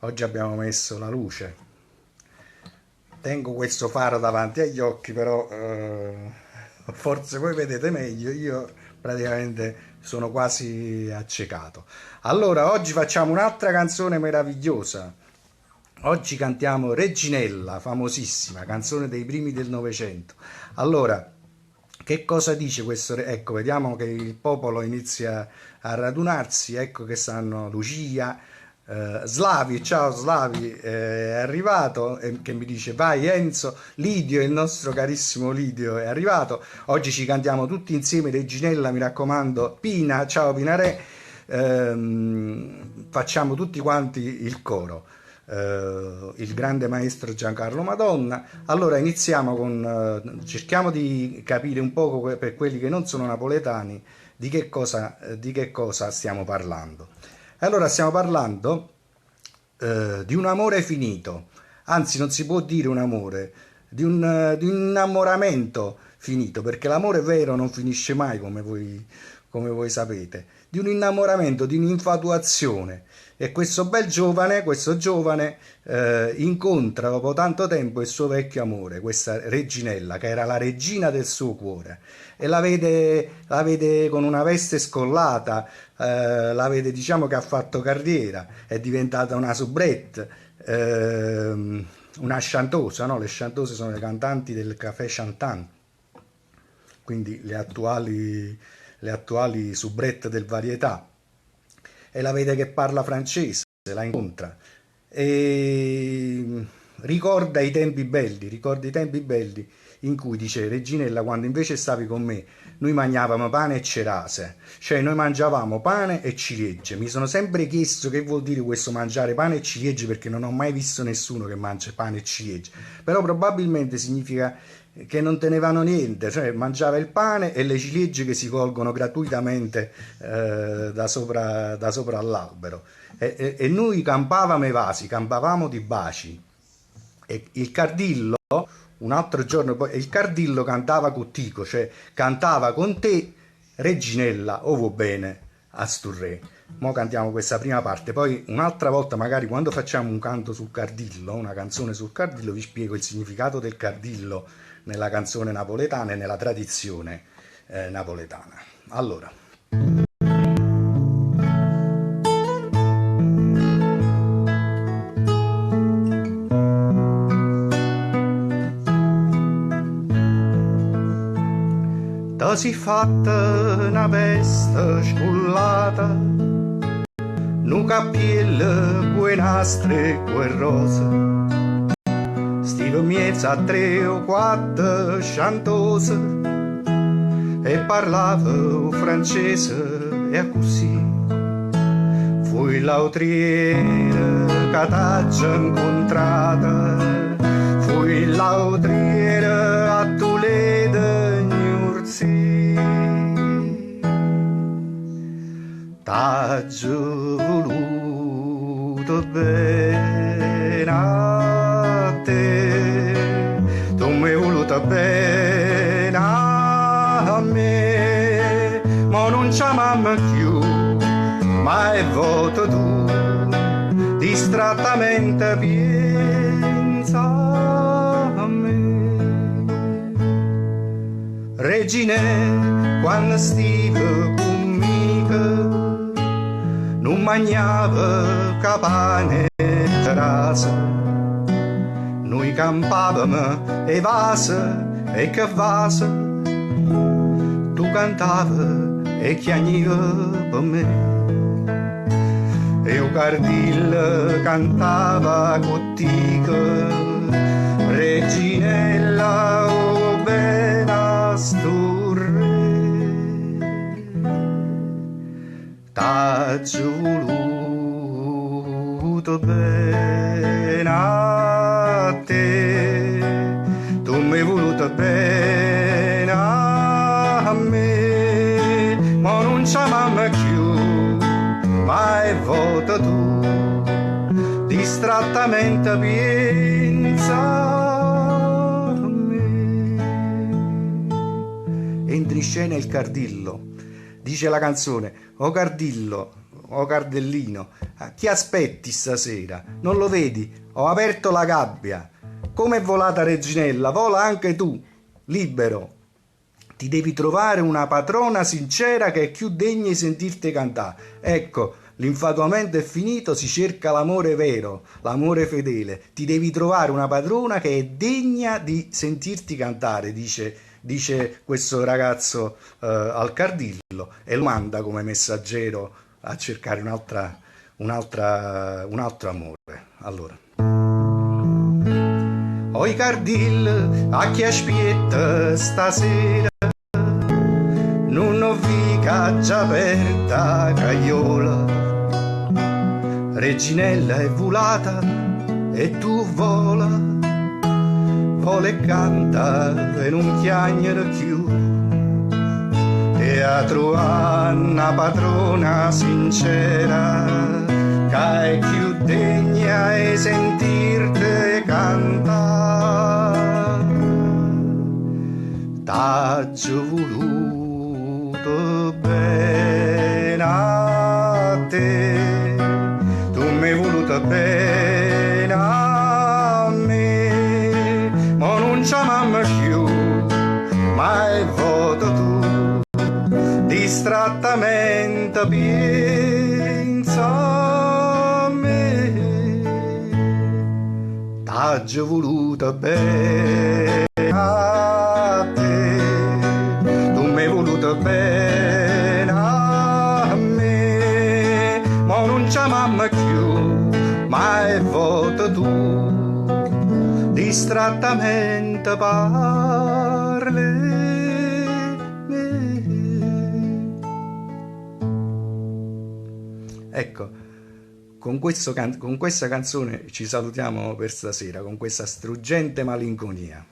Oggi abbiamo messo la luce. Tengo questo faro davanti agli occhi, però forse voi vedete meglio, io praticamente sono quasi accecato. Allora, oggi facciamo un'altra canzone meravigliosa. Oggi cantiamo Reginella, famosissima, canzone dei primi del Novecento. Allora, che cosa dice questo? Ecco, vediamo che il popolo inizia a radunarsi, ecco che stanno Lucia, Slavi, ciao Slavi, è arrivato, che mi dice vai Enzo, Lidio, il nostro carissimo Lidio è arrivato, oggi ci cantiamo tutti insieme Reginella, mi raccomando, Pina, ciao Pinare, facciamo tutti quanti il coro. Il grande maestro Giancarlo Madonna. Allora iniziamo con, cerchiamo di capire un poco per quelli che non sono napoletani di che cosa stiamo parlando. Allora stiamo parlando di un amore finito, anzi non si può dire un amore, di un innamoramento finito, perché l'amore vero non finisce mai come voi sapete, di un innamoramento, di un'infatuazione. E questo giovane incontra dopo tanto tempo il suo vecchio amore, questa Reginella, che era la regina del suo cuore, e la vede con una veste scollata, la vede diciamo che ha fatto carriera, è diventata una soubrette, una chanteuse, no? Le chantose sono le cantanti del Café Chantant, quindi le attuali soubrette del varietà, e la vede che parla francese, la incontra e ricorda i tempi belli in cui dice Reginella, quando invece stavi con me, noi mangiavamo pane e cerase, cioè noi mangiavamo pane e ciliegie. Mi sono sempre chiesto che vuol dire questo mangiare pane e ciliegie, perché non ho mai visto nessuno che mangia pane e ciliegie, però probabilmente significa che non tenevano niente, cioè mangiava il pane e le ciliegie che si colgono gratuitamente da sopra all'albero. E noi campavamo i vasi, campavamo di baci. E il cardillo, un altro giorno, poi, il cardillo cantava con Tico, cioè cantava con te, Reginella, ovo bene, a Sturre. Mo cantiamo questa prima parte, poi un'altra volta magari quando facciamo un canto sul cardillo, una canzone sul cardillo, vi spiego il significato del cardillo nella canzone napoletana e nella tradizione napoletana. Allora, da si fatta una veste scullata, nu cappiello, quei nastri, quei rose, stile miezza a 3 o 4 chantose, e parlava francese e così. Fui l'autriera che t'ha incontrata, fui l'autriera a Toledo, Gnurzi. T'ha voluto bene a te, tu mi hai voluto bene a me, ma non ci amiamo più, ma è voto tu, distrattamente pensa a me. Regine, quando stivo con mica, non mangiava capane e terase, noi campavamo e vase e che vase, tu cantavi e chiagniva per me. E il cardillo cantava cottico, Reginella, o ben a Sturre, t'ha voluto bene a te, tu mi hai voluto bene a me, ma non ci amiamo più, ma è voto tu, distrattamente pensa a me. Entra in scena il cardillo, dice la canzone, o cardillo, o Cardellino, chi aspetti stasera? Non lo vedi? Ho aperto la gabbia. Come è volata Reginella? Vola anche tu, libero. Ti devi trovare una patrona sincera che è più degna di sentirti cantare. Ecco, l'infatuamento è finito, si cerca l'amore vero, l'amore fedele. Ti devi trovare una padrona che è degna di sentirti cantare, dice questo ragazzo al Cardillo, e lo manda come messaggero a cercare un altro amore. Allora. Oi Cardillo, a chi aspetta stasera? Non ho vica già aperta cagliola, Reginella è volata e tu vola e canta e non chiagnere più, e a trovare una patrona sincera che è più degna di sentirte cantare. T'aggio voluto bene a te, tu mi hai voluto bene a me, ma non ci amiamo più, ma hai voto tu, distrattamente pensa a me. T'aggio voluto bene a te, tu mi hai voluto bene a me, ma non ci amiamo più, ma hai voto tu, distrattamente parli. Ecco, con questa canzone ci salutiamo per stasera, con questa struggente malinconia.